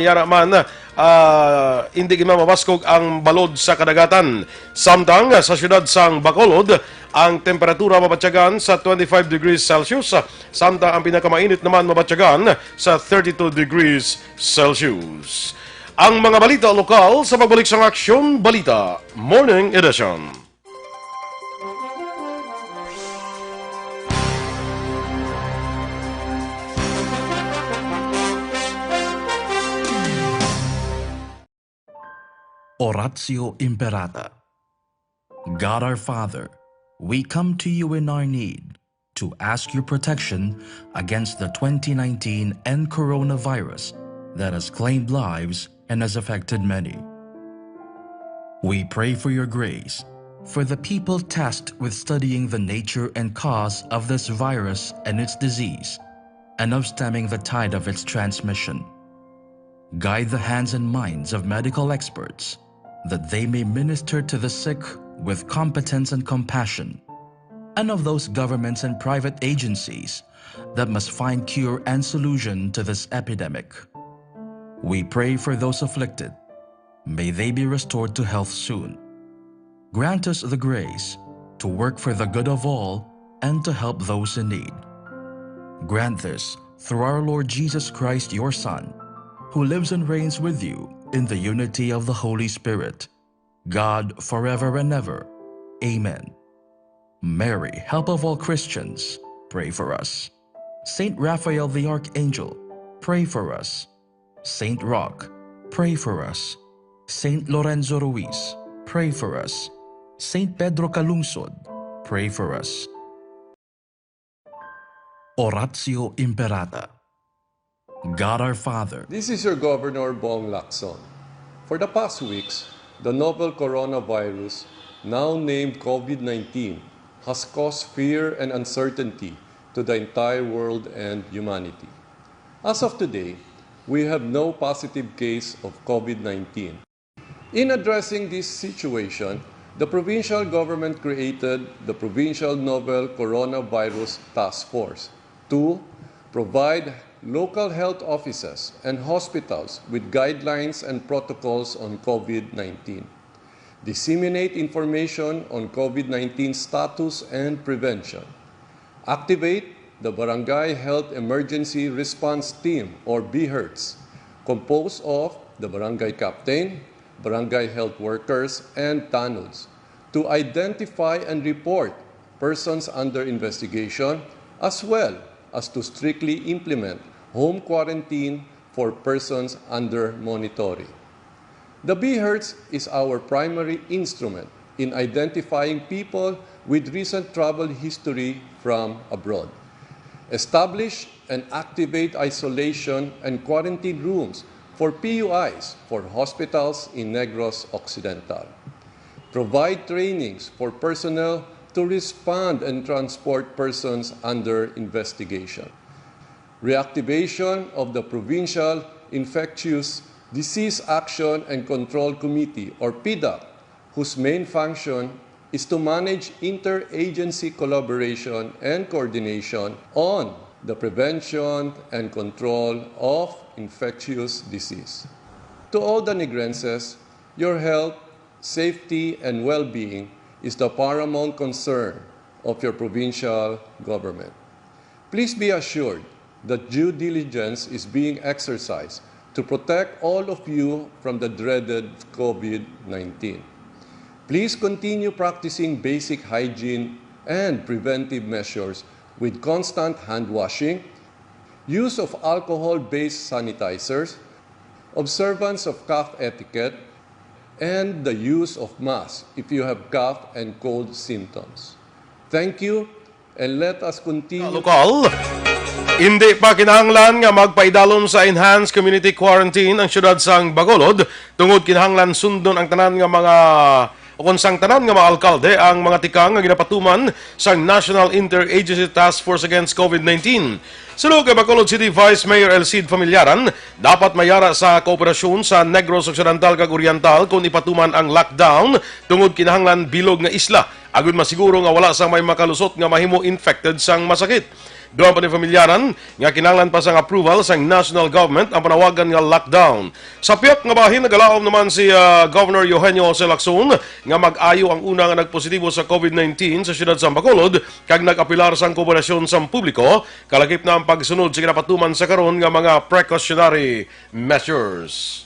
Yara man, hindi mababaskog ang balod sa kadagatan. Samtang sa syudad sang Bacolod, ang temperatura mabatyagan sa 25 degrees Celsius, samtang ang pinakamainit naman mabatyagan sa 32 degrees Celsius. Ang mga balita lokal sa pagbalik sang Aksyon Balita Morning Edition. Oratio Imperata. God our Father, we come to you in our need to ask your protection against the 2019 and coronavirus that has claimed lives and has affected many. We pray for your grace for the people tasked with studying the nature and cause of this virus and its disease, and of stemming the tide of its transmission. Guide the hands and minds of medical experts that they may minister to the sick with competence and compassion, and of those governments and private agencies that must find cure and solution to this epidemic. We pray for those afflicted. May they be restored to health soon. Grant us the grace to work for the good of all and to help those in need. Grant this through our Lord Jesus Christ, your Son, who lives and reigns with you in the unity of the Holy Spirit, God forever and ever. Amen. Mary, help of all Christians, pray for us. Saint Raphael the Archangel, pray for us. Saint Roch, pray for us. Saint Lorenzo Ruiz, pray for us. Saint Pedro Calungsod, pray for us. Oratio Imperata. God our Father. This is your Governor Bong Lacson. For the past weeks, the novel coronavirus, now named COVID-19, has caused fear and uncertainty to the entire world and humanity. As of today, we have no positive case of COVID-19. In addressing this situation, the provincial government created the Provincial Novel Coronavirus Task Force to provide local health offices and hospitals with guidelines and protocols on COVID-19, disseminate information on COVID-19 status and prevention, activate the Barangay Health Emergency Response Team or BHERTS, composed of the barangay captain, barangay health workers, and TANUDs, to identify and report persons under investigation, as well as to strictly implement home quarantine for persons under monitoring. The BHERTS is our primary instrument in identifying people with recent travel history from abroad. Establish and activate isolation and quarantine rooms for PUIs for hospitals in Negros Occidental. Provide trainings for personnel to respond and transport persons under investigation. Reactivation of the Provincial Infectious Disease Action and Control Committee, or PIDAC, whose main function is to manage interagency collaboration and coordination on the prevention and control of infectious disease. To all the Negrenses, your health, safety, and well-being is the paramount concern of your provincial government. Please be assured that due diligence is being exercised to protect all of you from the dreaded COVID-19. Please continue practicing basic hygiene and preventive measures with constant hand washing, use of alcohol-based sanitizers, observance of cough etiquette, and the use of masks if you have cough and cold symptoms. Thank you, and let us continue. Lokal, hindi pa kinahanglan nga magpaidalom sa enhanced community quarantine ang syudad sang Bacolod tungod kinahanglan sundon ang tanan nga mga o kung sang tanan nga mga alkalde ang mga tikang nga ginapatuman sa National Interagency Task Force Against COVID-19. Sulod kay Bacolod City Vice Mayor Elcid Familiaran, dapat mayara sa kooperasyon sa Negros Occidental kag Oriental kung ipatuman ang lockdown tungod kinahanglan bilog nga isla agud masiguro nga wala sang may makalusot nga mahimo infected sang masakit. Doon pa ni familyaran nga kinahanglan pa sang approval sang national government ang panawagan nga lockdown. Sa piyok nga bahin nagalaom naman si Governor Eugenio Jose Lacson nga mag-ayo ang una nga nagpositibo sa COVID-19 sa siyudad sa Bacolod kag nag-apilar sang kooperasyon sa publiko kalakip na ang pagsunod sa kinapatuman sa karon nga mga precautionary measures.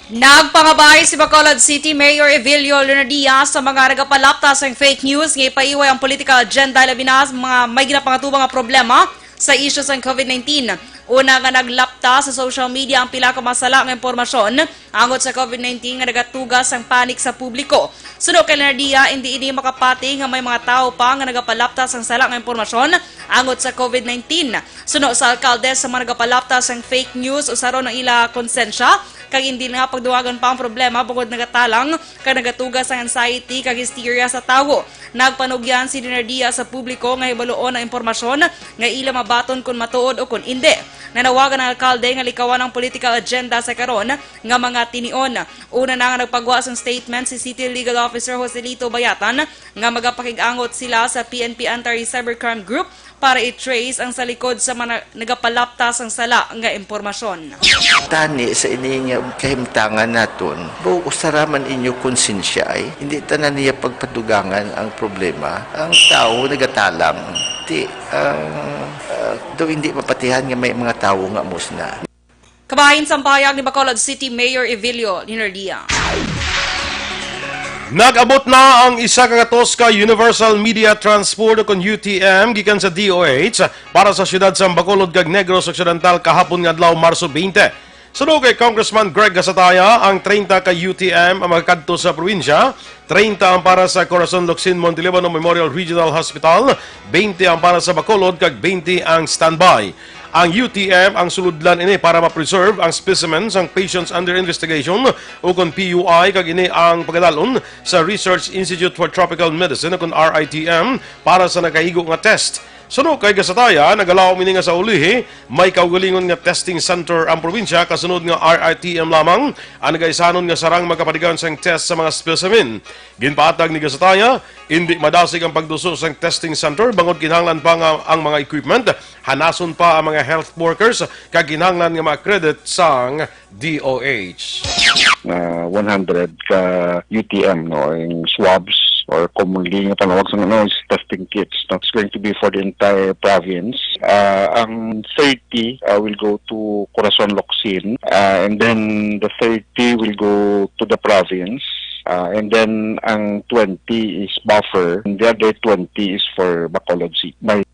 Nagpangabay si Bacolod City Mayor Evilio Leonardia sa mga nagapalapta sa fake news nga ipaiway ang political agenda labi na mga may ginapangatubang nga problema sa isyu sa COVID-19. Una nga naglapta sa social media ang pila ka masala nga impormasyon angot sa COVID-19 nga nagatugas ang panik sa publiko. Suno kay Leonardia, hindi makapati nga may mga tao pa nga nagapalapta sang sala nga impormasyon angot sa COVID-19. Suno sa alkalde sa mga nagapalapta sang fake news usaron ang ila konsensya kag hindi nga pagduwagan pa ang problema bukod nagatalang kag nagatugas ang anxiety kag hysteria sa tawo. Nagpanugyan si Leonardia sa publiko nga hibaluon ang impormasyon nga ila mabaton kung matuod o kung hindi. Nanawagan ang alkalde nga likawan ang political agenda sa karon nga mga tinion. Una na nga nagpagawa sang statement si City Legal Officer Joselito Bayatan nga magapakig-angot sila sa PNP Anti-Cybercrime Group para i-trace ang sa likod sa mga nagapalapta sang sala nga impormasyon. Tani sa inyong kahimtangan naton, buo usaraman inyo konsensya ay hindi tanan niya pagpadugangan ang problema. Ang tao nagatalam, do hindi mapatihan nga may mga tao nga musna. Kabahin sa pahayag ni Bacolod City Mayor Evilio Leonardia. Nag-abot na ang isa kagatos ka Universal Media Transport o kon UTM gikan sa DOH para sa siyudad sa Bacolod kag Negros Occidental kahapon nga adlaw Marso 20. Sunod kay Congressman Greg Gasataya, ang 30 ka UTM ang magkadto sa probinsya, 30 ang para sa Corazon Locsin Montelibano Memorial Regional Hospital, 20 ang para sa Bacolod kag 20 ang standby. Ang UTM ang suludlan ini para ma-preserve ang specimens ang patients under investigation o kon PUI kag ini ang pagadalon sa Research Institute for Tropical Medicine o kon RITM para sa nakahigo nga test. Sunod kay Gasataya, nagalaw mini nga sa ulihi, may kaugalingon nga testing center ang probinsya, kasunod nga RITM lamang, ang nagaisanon nga sarang magkapatigan sang test sa mga specimen. Ginpaatag ni Gasataya, hindi madasig ang pagduso sang testing center, bangod kinahanglan pa nga ang mga equipment, hanason pa ang mga health workers, kag kinahanglan nga ma-credit sang DOH. 100 ka UTM, no, yung swabs or commonly nga panawag sa is testing kits. That's going to be for the entire province. Ang 30 will go to Corazon Locsin, and then the 30 will go to the province. And then ang 20 is buffer, and the other 20 is for Bacolod City.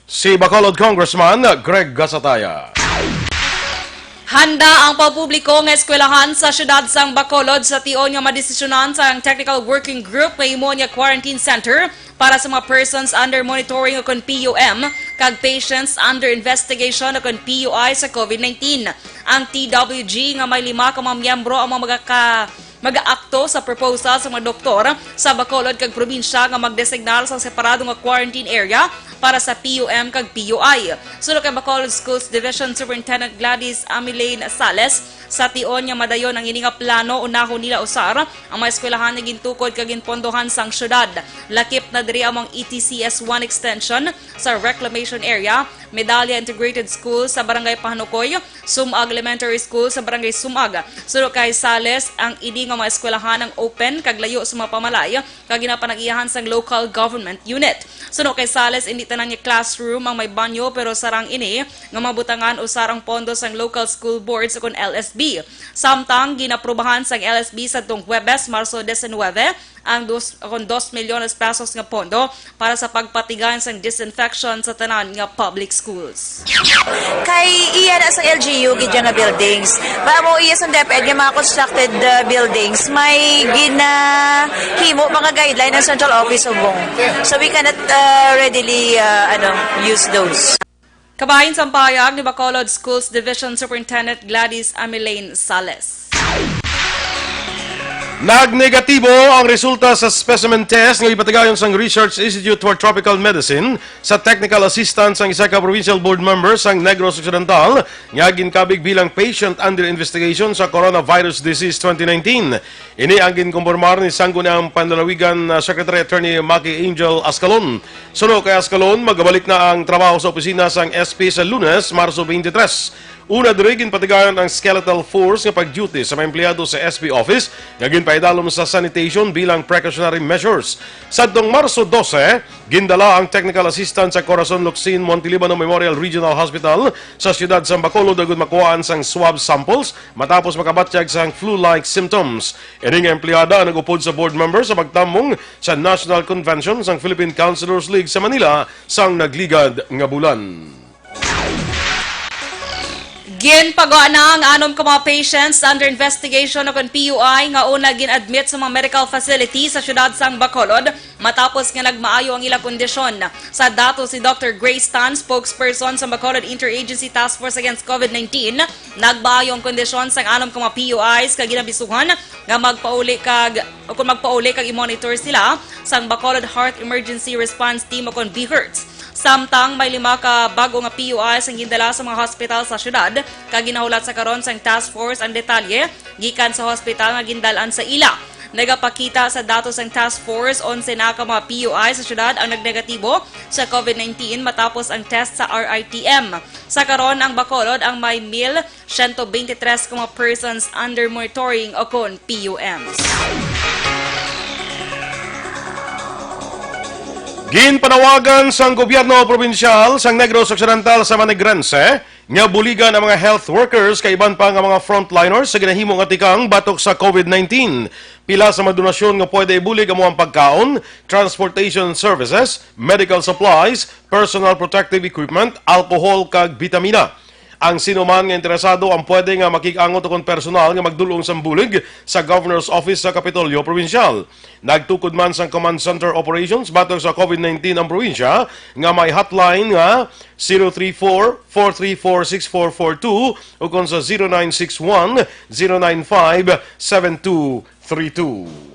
Si Bacolod Congressman Greg Gasataya. Handa ang pampubliko ng eskwelahan sa siyudad sang Bacolod sa tion nga madesisyonan sa Technical Working Group nga imo nga quarantine center para sa mga persons under monitoring o kon PUM kag patients under investigation o kon PUI sa COVID-19. Ang TWG nga may 5 ka mga miyembro ang mga mag-aakto sa proposal sa mga doktor sa Bacolod kag probinsya nga magdesignar sa separado nga quarantine area para sa PUM kag PUI. Sulod kay Bacolod Schools Division Superintendent Gladys Amilaine Sales, sa tion nga madayon ang ini nga plano unahon nila usar ang mga eskwelahan nga gintukod kag ginpondohan sang syudad. Lakip na diri among ETCS 1 extension sa reclamation area, Medalya Integrated School sa Barangay Pahanukoy, Sumag Elementary School sa Barangay Sumag. Sulod kay Sales, ang ini nga mga eskwelahan ang open kag layo sa mga pamalay kag ginapanag-iyahan sang local government unit. Sunod kay Sales, hindi tanan nga classroom ang may banyo pero sarang ini nga mabutangan usar ang pondo sang local school boards kon LSB. Samtang ginaprubahan sang LSB sa tong Huwebes, Marso 19 ang 2 milyones pesos nga pondo para sa pagpatigan sang disinfection sa tanan nga public schools. Kay iya na sa LGU gidya nga buildings. Ba mo iya sa DepEd nga mga constructed buildings may ginahimo mga guideline ng Central Office of Bong. So we cannot readily use those. Kabahin sa pahayag ni Bacolod Schools Division Superintendent Gladys Amilaine Sales. Nagnegatibo ang resulta sa specimen test ng ipatagayon sang Research Institute for Tropical Medicine sa technical assistance ng isa ka provincial board member sang Negros Occidental nga ginkabig bilang patient under investigation sa coronavirus disease 2019. Ini ang ginkumpirmar ni Sangguniang Panlalawigan Secretary Attorney Maki Angel Ascalon. Suno kay Ascalon, magabalik na ang trabaho sa opisina sang SP sa Lunes, Marso 23. Una diri ginpatigayon ang skeletal force nga pag-duty sa mga empleyado sa SP office nga ginpaidalom sa sanitation bilang precautionary measures. Sadtong Marso 12, gindala ang technical assistant sa Corazon Locsin Montelibano Memorial Regional Hospital sa siyudad sa Bacolod agud makuhaan sang swab samples matapos makabatyag sang flu-like symptoms. Ini nga empleyada nagupod sa board member sa pagtamong sa National Convention sang Philippine Councilors League sa Manila sang nagligad nga bulan. Ginpagawa na ang anom ka mga patients under investigation o PUI nga una gin-admit sa mga medical facility sa siyudad sang Bacolod matapos nga nagmaayo ang ilang kondisyon. Sa dato si Dr. Grace Tan, spokesperson sa Bacolod Interagency Task Force Against COVID-19, nagmaayo ang kondisyon sang anom ka mga PUIs kag ginabisuhan nga magpauli kag i-monitor sila sang Bacolod Heart Emergency Response Team o BHERTS. Samtang may 5 ka bago nga PUIs ang gindala sa mga hospital sa syudad, kag ginahulat sa karon sang task force ang detalye gikan sa hospital nga gindalan sa ila. Nagapakita sa datos ng task force 11 na ka mga PUI sa syudad ang nagnegatibo sa COVID-19 matapos ang test sa RITM. Sa karon ang Bacolod ang may 1,123 ka mga persons under monitoring o kon PUMs. Ginpanawagan sang gobyerno probinsyal sang Negros Occidental sa Manigrense nga buligan ang mga health workers kay iban pa nga mga frontliners sa ginahimo nga tikang batok sa COVID-19. Pila sa madonasyon nga pwede ibulig amo ang pagkaon, transportation services, medical supplies, personal protective equipment, alcohol kag vitamina. Ang sino man nga interesado ang pwede nga makik-angot kon personal nga magdulong sa bulig sa Governor's Office sa Kapitolyo Provincial. Nagtukod man sa Command Center Operations batong sa COVID-19 ang probinsya nga may hotline nga 034-434-6442 o kon sa 0961-095-7232.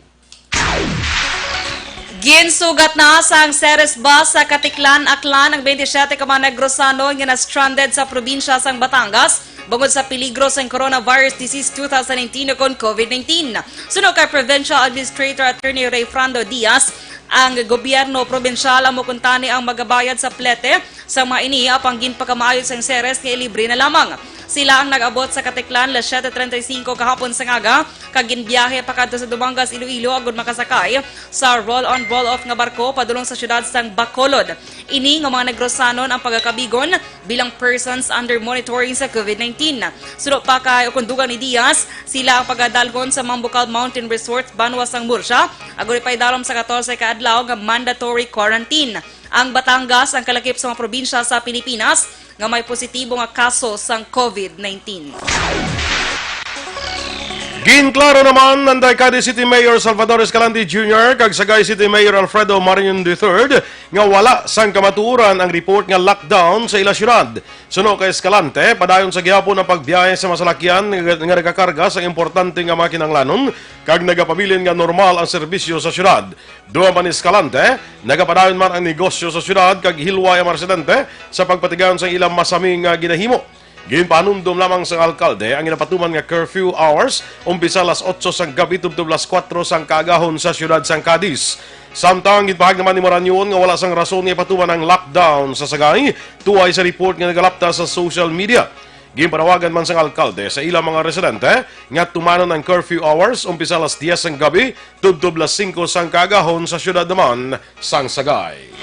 Ginsugat na sang Ceres bus sa Katiklan, Aklan ang 27 ka mga Negrosano nga na-stranded sa probinsya sang Batangas bungod sa peligro sa coronavirus disease 2019 o kon COVID-19. Suno kay Provincial Administrator Attorney Ray Frando Diaz, ang gobyerno probinsyal ang mukuntani ang magabayad sa plete sa mga ini apang ginpakamayod sang Ceres nga libre na lamang. Sila ang nag-abot sa Katiklan las 7:35 kahapon sa ngaga kag ginbiyahe pakadto sa Dumangas, Iloilo agud makasakay sa roll-on roll-off nga barko padulong sa siyudad sang Bacolod. Ini nga mga Negrosanon ang pagakabigon bilang persons under monitoring sa COVID-19. Suno pa kay ukundugan ni Diaz, sila ang pagadalgon sa Mambucal Mountain Resort, Banwa sang Murcia agud ipaidalom sa 14 ka adlaw nga mandatory quarantine. Ang Batangas ang kalakip sa mga probinsya sa Pilipinas nga may positibo nga kaso sang COVID-19. Ginklaro naman ng Daicade City Mayor Salvador Escalante Jr. kag Sagay City Mayor Alfredo Marion III nga wala sang kamatuoran ang report nga lockdown sa ila syudad. Suno kay Escalante, padayon sa gihapon ang pagbiyahe sa masalakyan nga nagakarga sa importante nga mga kinahanglanon kag nagapabilin nga normal ang serbisyo sa syudad. Duwa man ni Escalante, nagapadayon man ang negosyo sa syudad kag hilway ang residente sa pagpatigayon sa ilang masaming ginahimo. Ginpanumdum lamang sa alkalde ang inapatuman nga curfew hours umpisa las 8 sang gabi tubtob las 4 sang kaagahon sa siyudad sang Cadiz. Samtang gipahag naman ni Moranyon nga wala sang rason nga ipatuman ang lockdown sa Sagay tuway sa report nga nagalapta sa social media. Ginpanawagan man sang alkalde sa ilang mga residente nga tumanon ang curfew hours umpisa las 10 sang gabi tubtob las 5 sang kaagahon sa siyudad naman sang Sagay.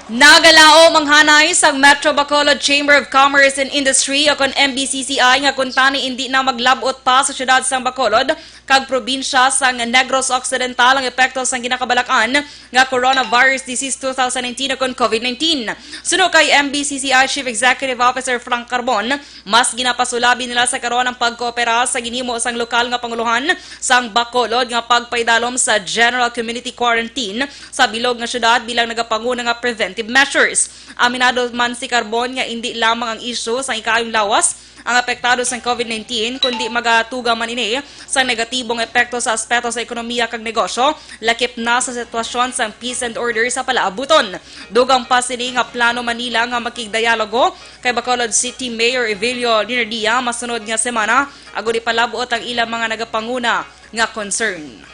Nagalao manghanay sa Metro Bacolod Chamber of Commerce and Industry o kon MBCCI nga kuntani hindi na maglabot pa sa siyudad sang Bacolod kag probinsya sang Negros Occidental ang epekto sang ginakabalakan nga coronavirus disease 2019 o kon COVID-19. Suno kay MBCCI Chief Executive Officer Frank Carbon, mas ginapasulabi nila sa karon ang pagkoopera sa ginhimo sang lokal nga panguluhan sang Bacolod nga pagpaidalom sa general community quarantine sa bilog nga syudad bilang nagapanguna nga preventive measures. Aminado man si Carbon nga hindi lamang ang isyu sa ikayong lawas ang apektado sa COVID-19 kundi magatuga man ini sa negatibong epekto sa aspeto sa ekonomiya kag negosyo lakip na sa sitwasyon sa peace and order sa palaabuton. Dugang pa sini nga plano Manila nga makigdialogo kay Bacolod City Mayor Evelio Linardia masunod nga semana ago di palabuot ang ilang mga nagapanguna nga concern.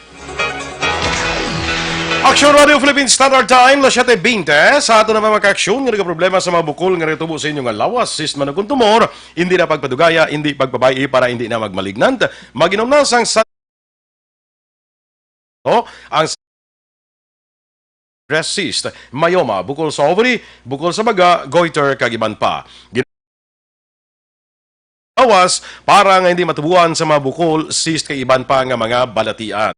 Aksyon Radio Philippine Standard Time, 7:20. Sa ato naman mga aksyon, nga problema sa mga bukol nga ritubo sa inyong lawas, sis manugun tumor, hindi na pagpadugaya, hindi pagbabayi para hindi na magmalignant. Maginom na sang ang breast cyst, myoma, bukol sa ovary, bukol sa baga, goiter, kagiban pa. Lawas para nga hindi matubuan sa mga bukol, cyst, kagiban pa nga mga balatian.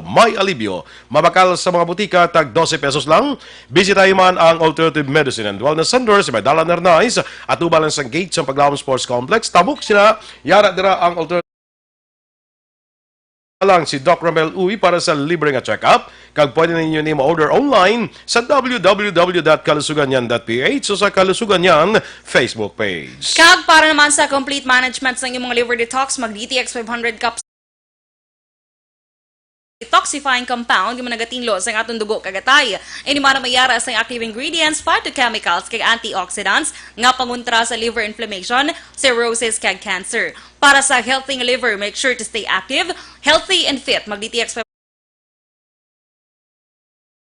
May alibyo, mabakal sa mga butika, tag 12 pesos lang. Bisitahin man ang Alternative Medicine and Wellness Center sa Medala Nernais at ubalan sa gate sa Paglawang Sports Complex. Tabuk sila, yara dira ang Alternative lang si Doc Ramel Uy para sa libre nga check-up. Kag pwede ninyo ni ma-order online sa www.kalusuganyan.ph o sa Kalusuganyan Facebook page. Kag para naman sa complete management sa inyong mga liver detox, mag-DTX 500 cups detoxifying compound yung nagatinlo sa atong dugo kagatay. Ini man mayara sa active ingredients, phytochemicals kag antioxidants nga pangontra sa liver inflammation, cirrhosis kag cancer. Para sa healthy liver, make sure to stay active, healthy and fit. Mag-DTX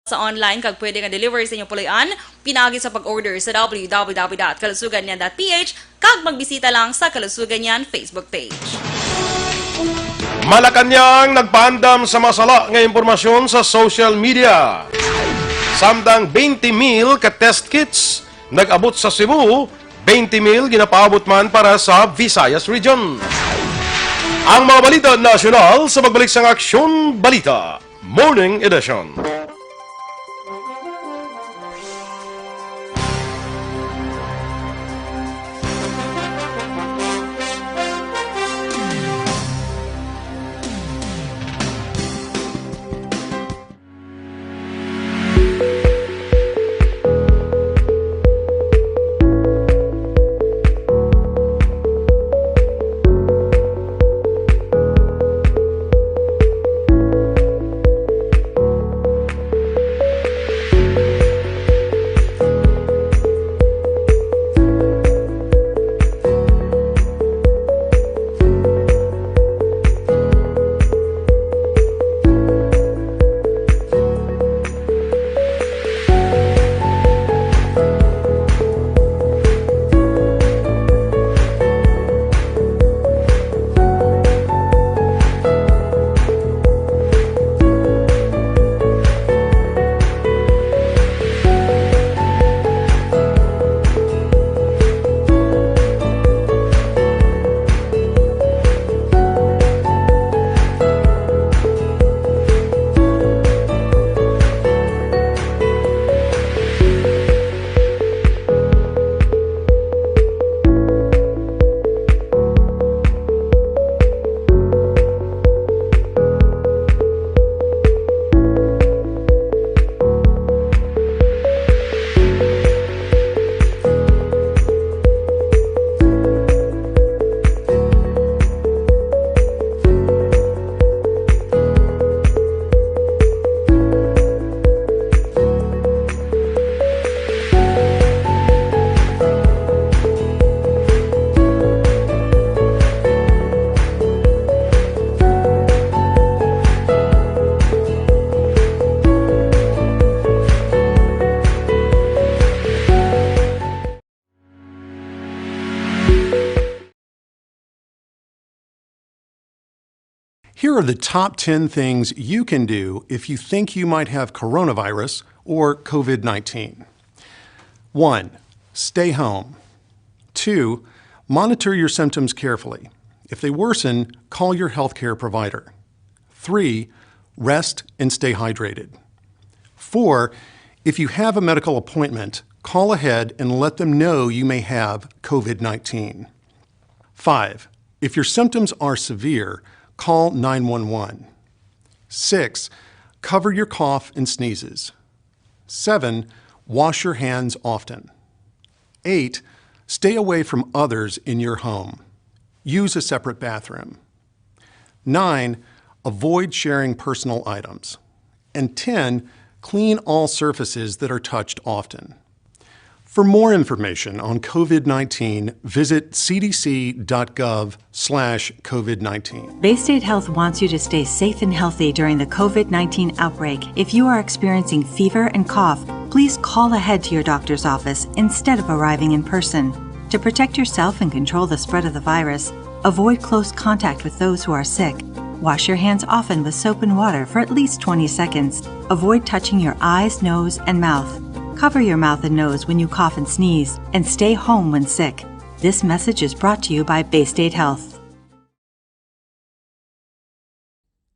sa online kag pwede nga deliver sa inyong puloy-an, pinagi sa pag-order sa www.kalusuganyan.ph kag magbisita lang sa Kalusuganyan Facebook page. Malacanang nagpaandam sa masala nga impormasyon sa social media. Samtang 20,000 ka test kits nag-abot sa Cebu, 20,000 ginapaabot man para sa Visayas Region. Ang mga balita nasyonal sa pagbalik sa Aksyon Balita Morning Edition. Here are the top 10 things you can do if you think you might have coronavirus or COVID-19. 1. Stay home. 2. Monitor your symptoms carefully. If they worsen, call your healthcare provider. 3. Rest and stay hydrated. 4. If you have a medical appointment, call ahead and let them know you may have COVID-19. 5. If your symptoms are severe, call 911. 6. Cover your cough and sneezes. 7. Wash your hands often. 8. Stay away from others in your home. Use a separate bathroom. 9. Avoid sharing personal items. And 10. Clean all surfaces that are touched often. For more information on COVID-19, visit cdc.gov/COVID-19. Bay State Health wants you to stay safe and healthy during the COVID-19 outbreak. If you are experiencing fever and cough, please call ahead to your doctor's office instead of arriving in person. To protect yourself and control the spread of the virus, avoid close contact with those who are sick. Wash your hands often with soap and water for at least 20 seconds. Avoid touching your eyes, nose, and mouth. Cover your mouth and nose when you cough and sneeze, and stay home when sick. This message is brought to you by Bay State Health.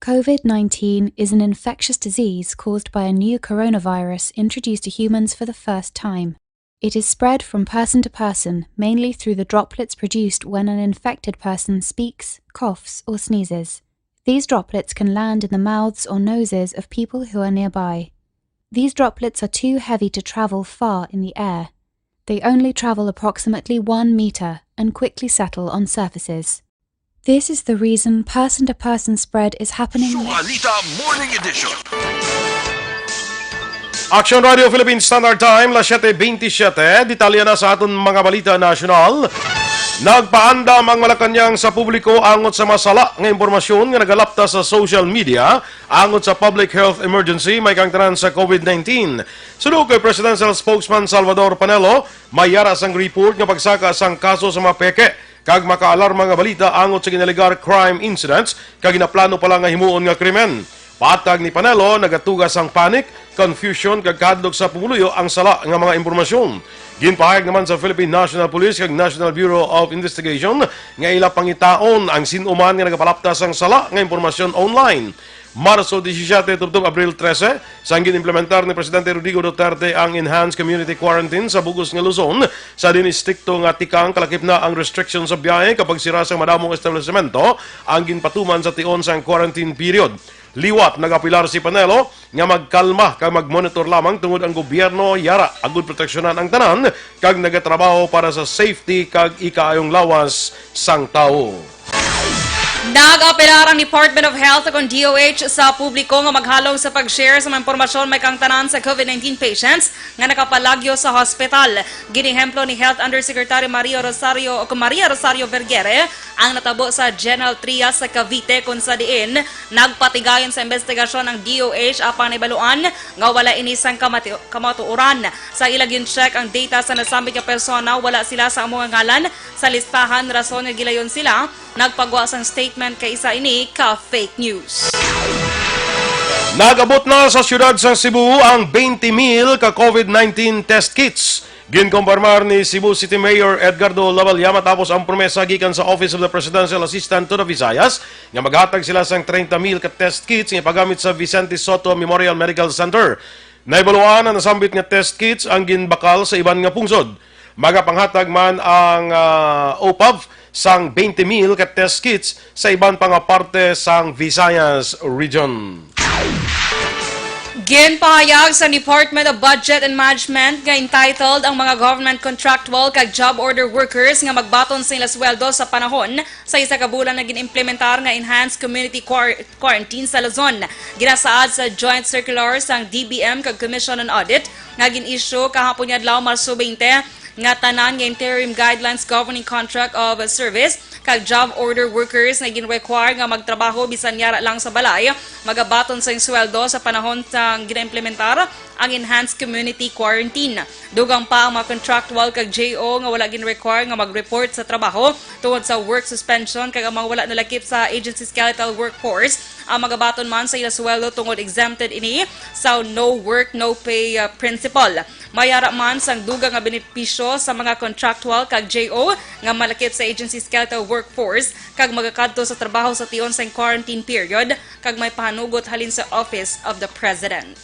COVID-19 is an infectious disease caused by a new coronavirus introduced to humans for the first time. It is spread from person to person, mainly through the droplets produced when an infected person speaks, coughs, or sneezes. These droplets can land in the mouths or noses of people who are nearby. These droplets are too heavy to travel far in the air. They only travel approximately 1 meter and quickly settle on surfaces. This is the reason person-to-person spread is happening. Balita Morning Edition. Aksyon Radio Philippine Standard Time, las 7:27. Detalya na sa aton mga balita nasyonal. Nagpaandam ang Malacanang sa publiko angot sa masala ng impormasyon nga nagalapta sa social media angot sa public health emergency may kangtanan sa COVID-19. Sunod kay Presidential Spokesman Salvador Panelo, may yara sang report nga pagsaka sang kaso sa mga peke kag makaalarma nga balita angot sa ginaligar crime incidents kag ginaplano pala nga himuon nga krimen. Patag ni Panelo, nagatugas ang panic, confusion kag kadlok sa pumuluyo ang sala nga mga impormasyon. Ginpahayag naman sa Philippine National Police kag National Bureau of Investigation nga ila pangitaon ang sinuman nga nagapalaptas ang sala nga impormasyon online. Marso 17 tubtob Abril 13, sang ginimplementar ni Presidente Rodrigo Duterte ang enhanced community quarantine sa Bugos nga Luzon, sa dinistrikto nga tikang kalakip na ang restriction sa biyahe kapag sira sa madamong establishmento ang ginpatuman sa tion sang quarantine period. Liwat nagapilar si Panelo nga magkalma kag magmonitor lamang tungod ang gobyerno yara agud proteksyonan ang tanan kag nagatrabaho para sa safety kag ikaayong lawas sang tao. Nag-apelar ang Department of Health ug DOH sa publiko nga maghalong sa pag-share sa mga impormasyon may kangtanan sa COVID-19 patients nga nakapalagyo sa hospital. Ginihemplo ni Health Undersecretary Maria Rosario Vergere ang natabo sa General Trias sa Cavite kung sa diin nagpatigayon sa investigasyon ng DOH apang ibaluan nga wala inisang kamatuoran. Sa ilag yung check ang data sa nasambit nga persona wala sila sa among ngalan sa listahan rason nga gilayon sila nagpagawa sang statement kay isa ini ka fake news. Nagabot na sa siyudad sa Cebu ang 20,000 ka COVID-19 test kits. Ginkomparmar ni Cebu City Mayor Edgardo Lavalya matapos ang promesa gikan sa Office of the Presidential Assistant to the Visayas nga maghatag sila sang 30,000 ka test kits nga ipagamit sa Vicente Soto Memorial Medical Center. Naibaluan ang nasambit nga test kits ang ginbakal sa iban nga pungsod. Magapanghatag man ang OPAV sang 20,000 ka test kits sa iban pang parte sang Visayas region. Ginpahayag sa Department of Budget and Management nga entitled ang mga government contractual kag job order workers nga magbaton sa ilang sweldo sa panahon sa isa ka bulan na ginimplementar nga enhanced community quarantine sa Luzon. Ginasaad sa joint circular sang DBM kag Commission on Audit nga gin-issue kahapon adlaw Marso 20 nga tanan nga interim guidelines governing contract of service kag job order workers nga gin-require nga magtrabaho bisan yara lang sa balay magabaton sa sweldo sa panahon sa gina-implementar ang enhanced community quarantine. Dugang pa ang mga contractual kag JO nga wala gin-require nga mag-report sa trabaho tungod sa work suspension kag ang mga wala nalakip sa agency skeletal workforce ang magabaton man sa ila sweldo tungod exempted ini sa no work no pay principle. Mayara man sang dugang nga benepisyo sa mga contractual kag JO nga malakip sa agency skeletal workforce kag magakadto sa trabaho sa tion sa quarantine period kag may pahanugot halin sa Office of the President.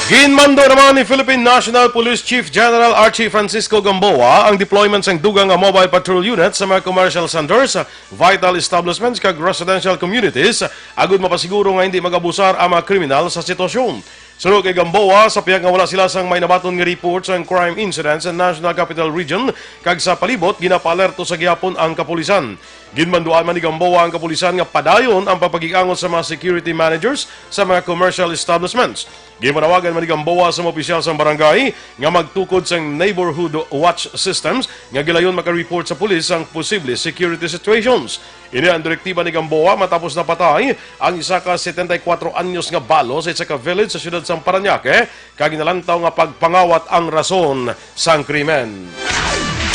Ginmando naman ni Philippine National Police Chief General Archie Francisco Gamboa ang deployment sang dugang nga mobile patrol unit sa mga commercial centers, vital establishments kag residential communities agud mapasiguro nga hindi magabusar ang mga kriminal sa sitwasyon. Sunod kay Gamboa, sa piyag nga wala sila sang may nabaton nga report sa crime incidents sa National Capital Region, kag sa palibot, ginapalerto sa gihapon ang kapulisan. Ginmanduan man ni Gamboa ang kapulisan nga padayon ang papagigangon sa mga security managers sa mga commercial establishments. Gimanawagan man ni Gamboa sa mga opisyal sa barangay nga magtukod sa neighborhood watch systems nga gilayon maka-report sa pulis ang posible security situations. Ini ang direktiba ni Gamboa matapos na patay ang isa ka 74 anyos nga balo sa isa ka village sa siyudad sa Parañaque kag ginalantaw nga pagpangawat ang rason sang krimen.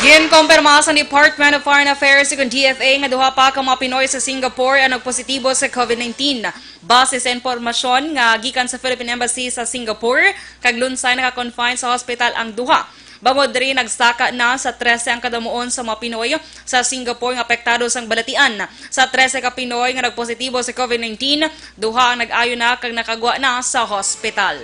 Ginkompirma sa Department of Foreign Affairs ug DFA nga duha pa ka mga Pinoy sa Singapore ang nagpositibo sa COVID-19. Base sa impormasyon nga gikan sa Philippine Embassy sa Singapore, kag lunsay naka-confine sa hospital ang duha. Bangod rin nagsaka na sa 13 ang kadamuon sa mga Pinoy sa Singapore nga apektado sang balatian. Sa 13 ka Pinoy nga nagpositibo sa COVID-19, duha ang nag-ayo na kag nakagwa na sa hospital.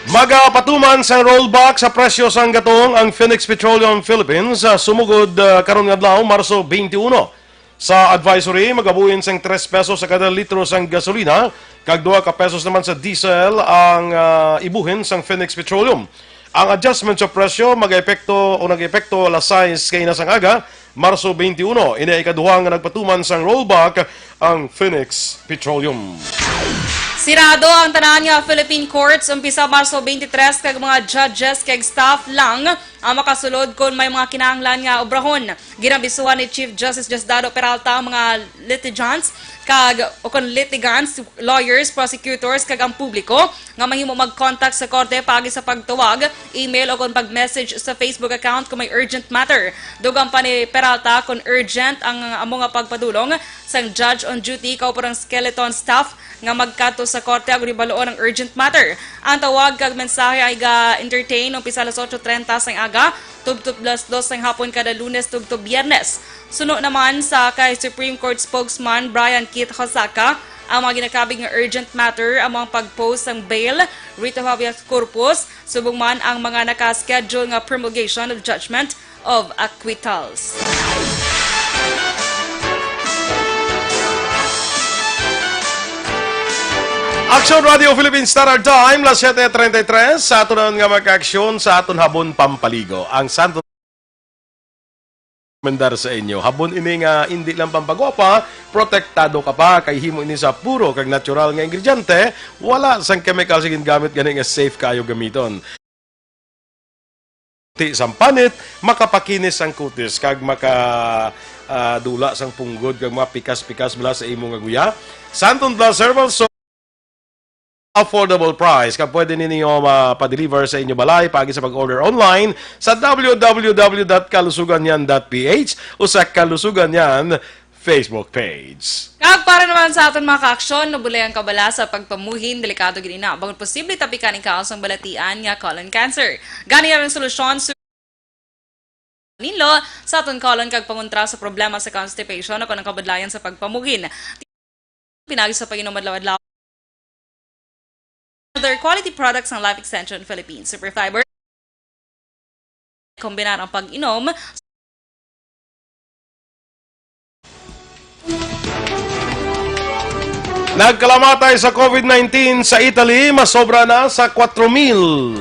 Magapatuman sa rollback sa presyo sang gatong ang Phoenix Petroleum Philippines sumugod karon nga adlaw Marso 21. Sa advisory, magabuhin sang 3 pesos sa kada litro sang gasolina, kag 2 ka pesos naman sa diesel ang ibuhin sang Phoenix Petroleum. Ang adjustment sa presyo mag-epekto o nag-epekto alas 6 kay nasang aga, Marso 21. Ini ay ikaduha nga nagpatuman sang rollback ang Phoenix Petroleum. Sirado ang tanan nga Philippine Courts umpisa Marso 23 kag mga judges kag staff lang ang makasulod kung may mga kinahanglan nga obrahon. Ginabisuhan ni Chief Justice Diosdado Peralta ang mga litigants kag o kon litigants, lawyers, prosecutors kag ang publiko nga mahimo mag-contact sa korte pagi sa pagtuwag, email o kon pag-message sa Facebook account kung may urgent matter. Dugang pa ni Peralta kung urgent ang amo nga pagpadulong sang judge on duty kauporang skeleton staff nga magkato sa korte ag ribaloon ang urgent matter. Ang tawag kag mensahe ay ga-entertain umpisa alas 8:30 sang aga, tubtub alas 2 sang hapon kada Lunes tubtub Biyernes. Suno naman sa kay Supreme Court spokesman Brian Keith Hosaka, ang mga ginakabig nga urgent matter ang mga pag-post ng bail, writ of habeas corpus, subong man ang mga naka-schedule nga promulgation of judgment of acquittals. Aksyon Radio Philippines Standard Time, las 7:33, sa aton nga mag-aksyon sa aton habon pampaligo. Ang santo mendar sa inyo. Habon ini nga hindi lang pampagwapa, protektado ka pa kay himo ini sa puro kag natural nga ingrediente, wala sang chemical sigin gamit gani nga safe kayo gamiton. Sang panit, makapakinis ang kutis kag dula sang punggod kag mapikas-pikas mula sa imo nga guya. Santon Plus Herbal Soap, affordable price kag pwede ninyo pa-deliver sa inyo balay pagi sa pag-order online sa www.kalusuganyan.ph o sa Kalusuganyan Facebook page. Kag para naman sa aton mga ka-aksyon, nabulay ang kabala sa pagpamuhin, delikado ginina. Bangon posible tapikan ikaw sa balatian nga colon cancer. Gani ang solusyon nilo sa aton colon kag pangontra sa problema sa constipation o kanang kabadlayan sa pagpamuhin. Pinagi sa pag-inom adlaw-adlaw other quality products ng Life Extension Philippines. Super Fiber. Kombinar ang pag-inom. Nagkalamatay sa COVID-19 sa Italy, masobra na sa 4,000.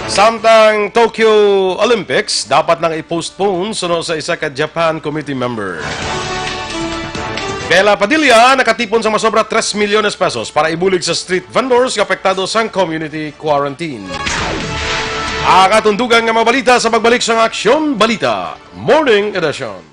Samtang Tokyo Olympics, dapat nang i-postpone sunod sa isa ka Japan committee member. Bella Padilla nakatipon sa masobra 3 milyones pesos para ibulig sa street vendors nga apektado sa community quarantine. Akatundugan nga mga balita sa pagbalik sa Aksyon Balita Morning Edition.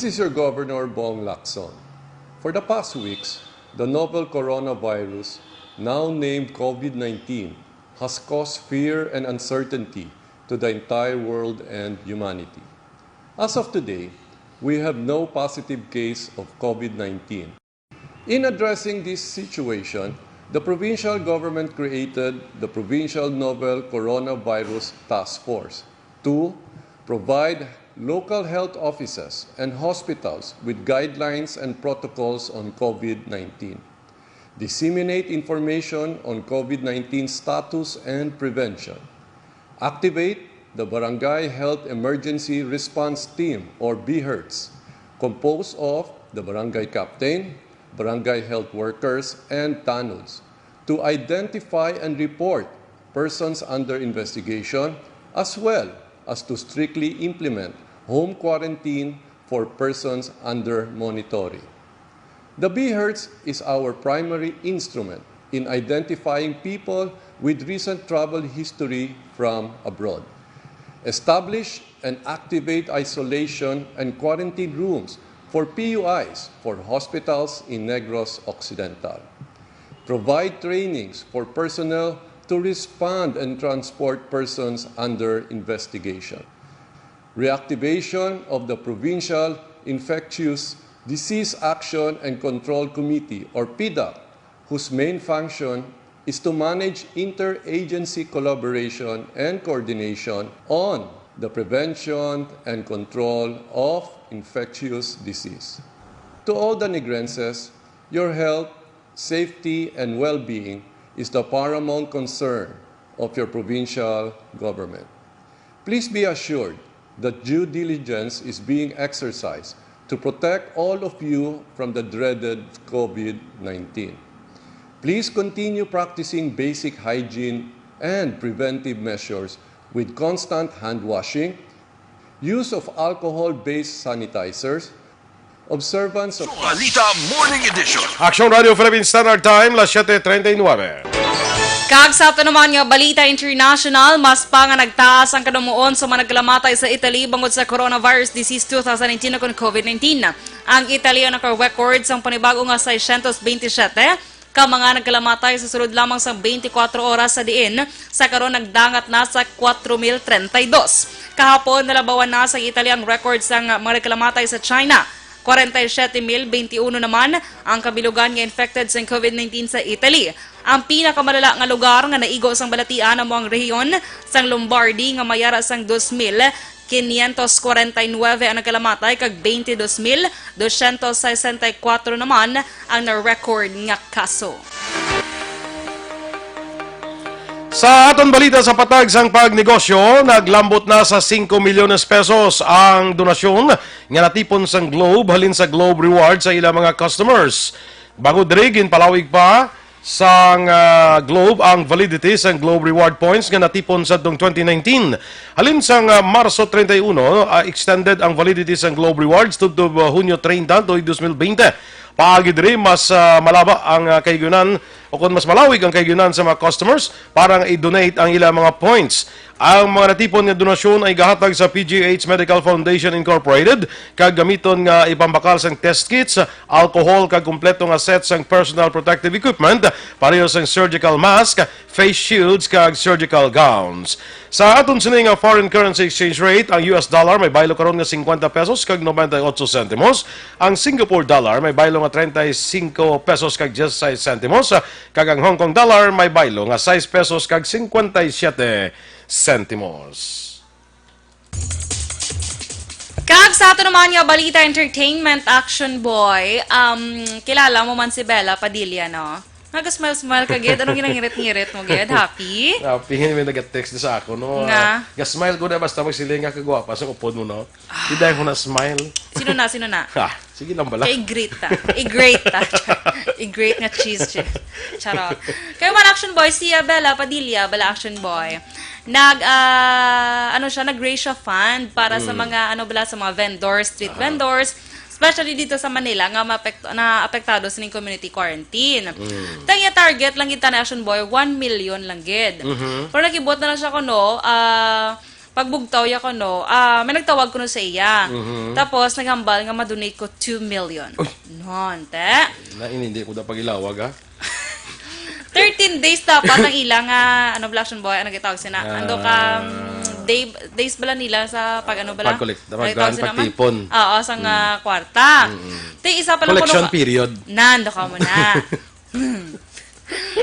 This is your Governor Bong Lacson. For the past weeks, the novel coronavirus, now named COVID-19, has caused fear and uncertainty to the entire world and humanity. As of today, we have no positive case of COVID-19. In addressing this situation, the provincial government created the Provincial Novel Coronavirus Task Force to provide local health offices and hospitals with guidelines and protocols on COVID-19, disseminate information on COVID-19 status and prevention, activate the Barangay Health Emergency Response Team or BHERTS, composed of the barangay captain, barangay health workers, and TANUDs, to identify and report persons under investigation, as well as to strictly implement home quarantine for persons under monitoring. The BHERTS is our primary instrument in identifying people with recent travel history from abroad. Establish and activate isolation and quarantine rooms for PUIs for hospitals in Negros Occidental. Provide trainings for personnel to respond and transport persons under investigation. Reactivation of the Provincial Infectious Disease Action and Control Committee, or PIDAC, whose main function is to manage interagency collaboration and coordination on the prevention and control of infectious disease. To all the Negrenses, your health, safety, and well-being is the paramount concern of your provincial government. Please be assured that due diligence is being exercised to protect all of you from the dreaded COVID-19. Please continue practicing basic hygiene and preventive measures with constant hand washing, use of alcohol-based sanitizers, observance of... Balita Morning Edition. Aksyon Radio Philippine Standard Time, las 7:39. Kag sa ito naman nga Balita International, mas pa nga nagtaas ang kadumuon sa mga nagkalamatay sa Italy bangod sa coronavirus disease 2019 o COVID-19. Ang Italy ang naka-record sa panibago nga 627 ka mga nagkalamatay sa sulod lamang sa 24 oras sa diin, sa karon nagdangat na sa 4,032. Kahapon nalabawan na sa Italy ang record sa mga nagkalamatay sa China. 47,021 naman ang kabilugan nga infected sa COVID-19 sa Italy. Ang pinakamalala nga lugar nga naigo sang balatian amo ang rehiyon sang Lombardy nga mayara sang 2,549 ang nagkalamatay kag 22,264 naman ang na-record nga kaso. Sa aton balita sa patag sang pagnegosyo, naglambot na sa 5 milyones pesos ang donasyon nga natipon sang Globe halin sa Globe Reward sa ilang mga customers. Bago diri ginpalawig pa sang Globe ang validity sang Globe Reward Points nga natipon sa 2019. Halin sang Marso 31, extended ang validity sang Globe Rewards tudto Hunyo 30, 2020. Paagi diri mas malaba ang kaygunan o kung mas malawig ang kaygunan sa mga customers para i-donate ang ilang mga points. Ang mga natipon nga donasyon ay gahatag sa PGH Medical Foundation Incorporated kag gamiton nga ipambakal sang test kits, alcohol kag kumpleto nga set sang personal protective equipment, pareho sang surgical mask, face shields kag surgical gowns. Sa aton sini nga foreign currency exchange rate, ang US dollar may baylo karon nga 50 pesos kag 98 centimos, ang Singapore dollar may baylo nga 35 pesos kag 16 centimos, kag ang Hong Kong dollar may baylo nga 6 pesos kag 57 centimos. Kag sa ato naman nga Balita Entertainment Action Boy, kilala mo man si Bella Padilla, no? Nagasmile-smile ka, Ged. Anong ginangirit-ngirit mo, Ged? Happy? Pingin may nag-text sa ako, no? Nga. Gasmile ko na basta magsiling nga kagwapa sa upod mo, no? Hindi ko na smile. Sino na? Sino na? Ha, sige lang bala. I-great ta. I-great ta. I-great nga cheese. Charot. Kayo man Action Boy, si Bella Padilla, Bella Action Boy. Nag-raise siya fund para sa mga, sa mga vendors, street vendors, especially dito sa Manila nga apektado sa community quarantine. Tanya target lang kita na Action Boy 1 million lang gid. Pero nakibot na lang siya kuno pagbugtaw ya ko no, may nagtawag ko no sa iya. Tapos naghambal nga ma-donate ko 2 million. Non, te. Na hindi ko da pagilawag ha. 13 days dapat ang ilang Black Action Boy, ano gitawag sina? Ando ka days bala nila sa pag ano bala? Pag-collect, Gitawag sina man? pagtipon. Oo, sa kwarta. Te isa pa lang Collection period. Nando ka mo na.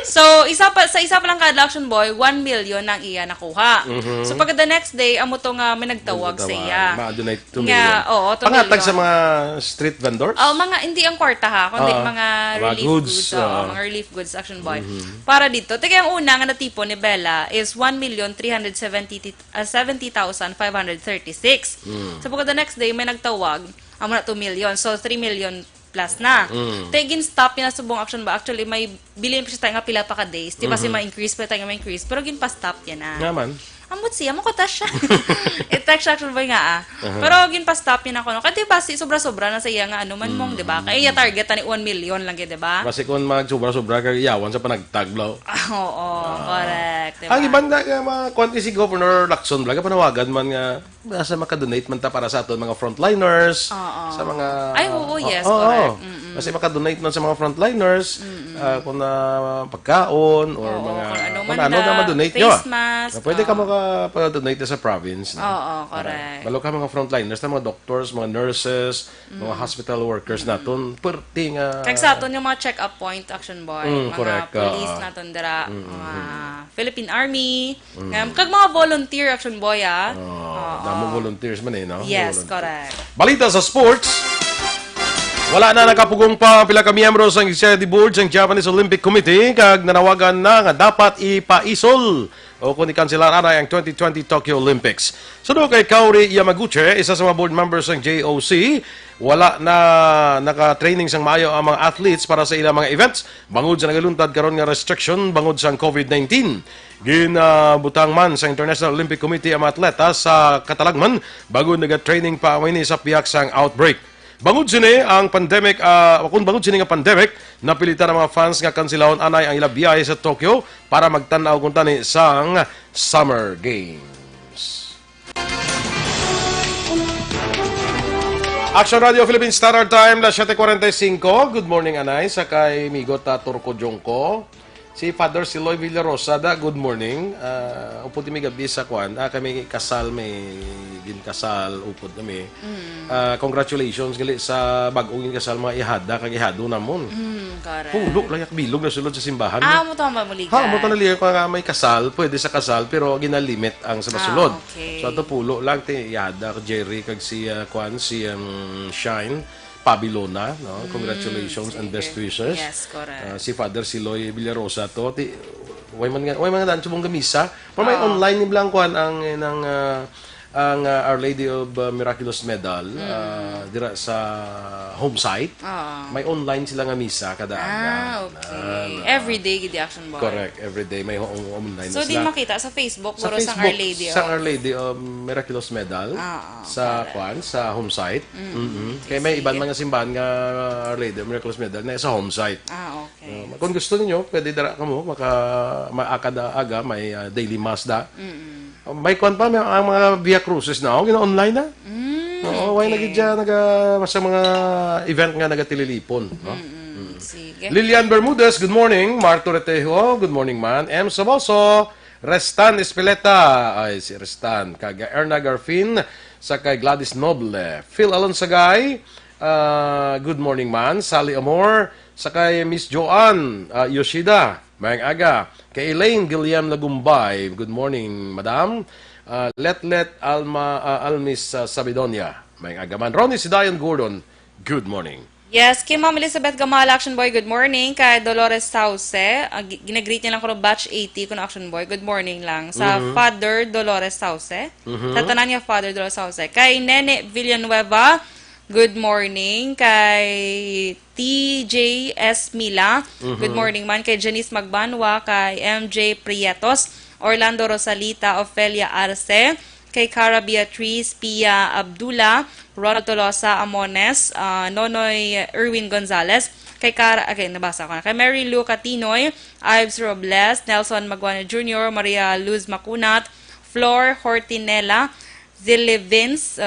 So, isa pa lang kada Action Boy, 1 million ang iya nakuha. So, pag the next day, amo to nga may nagtawag sa iya. Ma-donate 2 million. Nga, oo, 2 Pangatag million. sa mga street vendors? Mga, hindi ang kwarta ha, kundi mga relief goods. Mga relief goods, Action Boy. Para dito. Teka, yung una nga natipon ni Bella is 1,370,536. So, pag the next day, may nagtawag, amo na 2 million. So, 3 million plus na. Tegin stop yun na subong action ba? Actually, may bilhin pa siya tayo nga pila pa ka days. Di ba si ma-increase pa tayo nga ma-increase. Pero gin pa stop yan na. Naman. Amot siya, makota siya. I-text action ba nga Pero gin pa stop yun ako. Kaya diba, sobra-sobra na sa iya nga ano man mong, diba? Kaya target na ni 1 million lang, diba? Kasi kung mag-sobra-sobra ka iyawan sa panagtaglaw. Oo, correct. Diba? Ang ibang na mga konti si Governor Lacson Blaga panawagan man nga sa makadonate man ta para sa aton mga frontliners, sa mga Ay, oo, yes, correct. Kasi makadonate man sa mga frontliners kung na pagkaon or mga kung ano na madonate nyo. face mask. Pwede ka makapag-donate sa province. Oo, correct. Balo ka mga frontliners na mga doctors, mga nurses, mga hospital workers naton, perti nga Kaya sa aton yung mga check-up point, Action Boy, mga correct. police naton dira, mga Philippine Army, kag mga volunteer, Action Boy, damo volunteers man no? Yes, Volunteer. correct. Balita sa sports. Wala na nakapugong pa pila ka miyembro sa executive board sa Japanese Olympic Committee kag nanawagan na nga dapat ipaisol o kung ikanselar aray ang 2020 Tokyo Olympics. Sudo kay Kaori Yamaguchi, isa sa mga board members ng JOC, wala na naka-training sang maayo ang mga athletes para sa ilang mga events bangod sa nagaluntad karon nga restriction bangod sa COVID-19. Ginabutang man sa International Olympic Committee ang mga atleta sa katalagman bago naga-training pa ini sa piyak sang outbreak. Bangod sini ang pandemic, kung bangod sini nga pandemic, napilitan ang mga fans nga kansilahon anay ang ilang biyahe sa Tokyo para magtanaw kung tani sang Summer Games. Action Radio Philippines Standard Time, las 7:45. Good morning, anay. Sa kay Migot Turco Jongko. Si Father Siloy Villarosa, good morning. Upod mi gabi sa kwan. Kami kasal, may ginkasal, upod kami. Congratulations gali sa bagong ginkasal mga ihada, kag ihado namon. Correct. Pulo, layak bilog na sulod sa simbahan. Mo to ba muligan? Mo to naliya ko nga may kasal, pwede sa kasal, pero ginalimit ang sa masulod. Okay. So ato pulo lang, ihada, Jerry, kag si kwan, si Shine. Pabilona, no? Congratulations and best wishes. Yes, correct. Si Father Siloy Villarosa to, way mga dan subong gamisa. Pero may online ni Blancuan ang Our Lady of Miraculous Medal dira sa home site. May online sila nga misa kada aga. Okay. Everyday gid Action Boy. Correct, everyday may online So na din sila. makita sa Facebook Sa puro sang Facebook, Our Lady. sa Our Lady of Miraculous Medal sa kwan sa home site. Kaya may ibang mga simbahan nga Our Lady of Miraculous Medal na sa home site. Okay. Kung gusto niyo, pwede dara kamo maakada aga may daily mass da. May kwan pa may ang mga Via Cruises na gina-online na. Oo, way nagidya sa mga event nga nagatililipon, no? Sige. Lilian Bermudez, good morning. Marto Retejo, good morning man. M. Saboso, Restan Espeleta, ay si Restan. Kag Erna Garfin, sa kay Gladys Noble. Phil Alonsagay, good morning man. Sally Amor, sa kay Miss Joanne Yoshida, mayang aga. Kay Elaine Guilliam Lagumbay, good morning madam. Let Almis Sabidonia, mayang aga man. Ronnie Sidayan Gordon, good morning. Yes, kay Ma'am Elizabeth Gamal, Action Boy, good morning. Kay Dolores Sauce, ginagreet niya lang ko ng batch 80 ko na Action Boy, good morning lang. Sa Father Dolores Sauce, sa tanan niya Father Dolores Sauce. Kay Nene Villanueva, good morning. Kay TJS Mila, good morning man. Kay Janice Magbanwa, kay MJ Prietos, Orlando Rosalita, Ofelia Arce, kay Cara Beatriz, Pia Abdullah, Ronald Tolosa Amones, Nonoy Erwin Gonzalez, kay Cara, okay, nabasa ko na. Kay Mary Lou Catinoy, Ives Robles, Nelson Maguana Jr., Maria Luz Macunat, Flor Hortinella, Zilivins,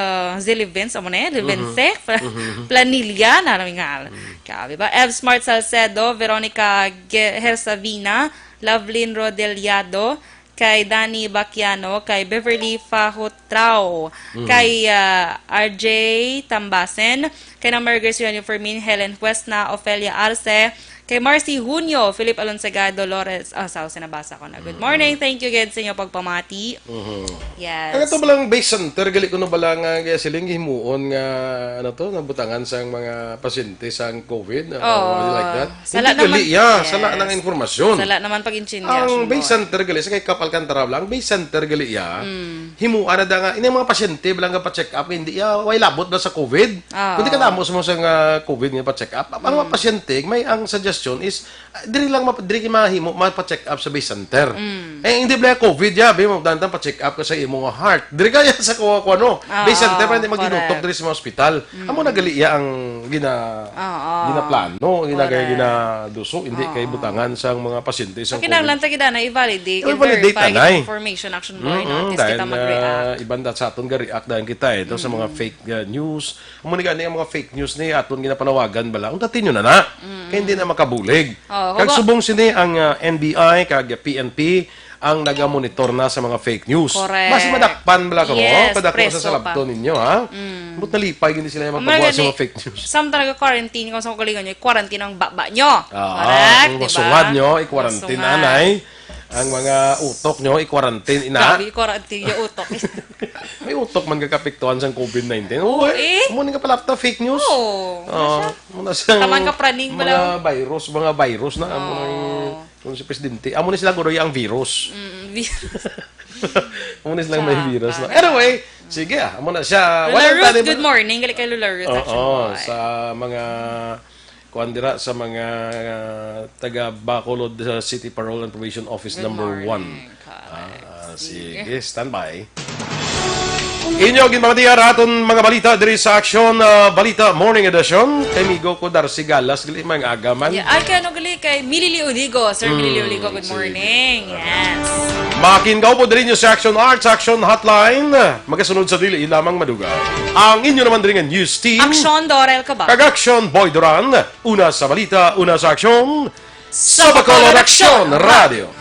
Planilla, namingal. Kabi ba? Ev Smart Salcedo, Veronica Hersavina, Lovelyn Rodeliado, kay Danny Baquiano, kay Beverly Fahutrao, kay RJ Tambasen, kay Namergers Yunio Fermin, Helen Huesna, Ofelia Arce, kay Marcy Junio, Philip Alonsagado, Dolores, sinabasa ko na. Good morning, thank you again sa inyo pagpamati. Yes. Ang ito balang base center, gali ko na balang siling himuon nga, nabutangan sa mga pasyente sa COVID, like that. Sala Hindi naman, gali, sala ng informasyon. Sala naman pag-inchinya. Ang base center gali, sa kay Kapal Cantarabla, ang base center gali himuan na da nga, ini mga pasyente, balang nga pa-check up, hindi, way labot na sa COVID. Kundi kadamos mo sa COVID nga pa-check up. Ang mga pasyente, may ang suggestion is diri lang mahimo mapa-check up sa base center. Hindi bala COVID ya, mo dantan pa-check up ka sa imong heart. Diri kaya sa base center pa hindi maginutok diri sa mga ospital. Amo nagali ya ang ginaplano, ginaduso, hindi kay butangan sa mga pasyente sa COVID. Kinahanglan ta gid na i-validate information action mo natin kita mag-react. Ibanda sa aton ga react dahil kita ito sa mga fake news. Amo ni ang mga fake news ni aton ginapanawagan bala. Unta tinyo na kay hindi na makabulig. Kag subong sini ang NBI kag PNP ang nagamonitor na sa mga fake news. Correct. Mas madakpan bala ka mo, padakpan preso sa labto ninyo, ha? But nalipay hindi sila magpagawa sa mga fake news. Some talaga quarantine kung sa kalingan nyo, quarantine ang baba nyo. Ang Correct, diba? sungad nyo, i-quarantine anay. Ang mga utok nyo, i-quarantine ina. Grabe, quarantine yung utok. May utok man kakapiktuhan sa COVID-19. Muna ka pala ito, fake news. Muna siyang Taman ka praning mga virus na. Kung si Presidente. Amo na sila guro ang virus. Amo na silang may virus. No? Anyway, sige amo na siya. Lula Ruth, good morning. Galing kay Lula Ruth. Sa mga kuandira sa mga taga Bacolod City Parole and Probation Office number 1. Sige, standby. Inyo ginmatiya raton mga balita diri sa Aksyon Balita Morning Edition. Kay migo ko Darcy Galas gali mga agaman. Ay kano gali kay Milili Uligo. Sir Milili Uligo, good morning. Yes. Makingaw po diri nyo sa Action Arts Action Hotline. Magasunod sa dili lamang maduga. Ang inyo naman diri nga news team. Aksyon Dorel ka ba? Kag Action Boy Duran. Una sa balita, una sa aksyon. Sa Bacolod Aksyon Radio.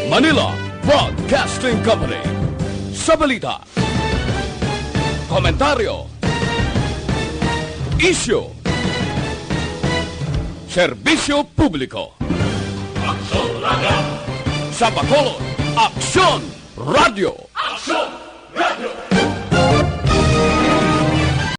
Manila Broadcasting Company. Sa balita, komentaryo, isyu, serbisyo publiko. Sa Bacolod, Aksyon Radio.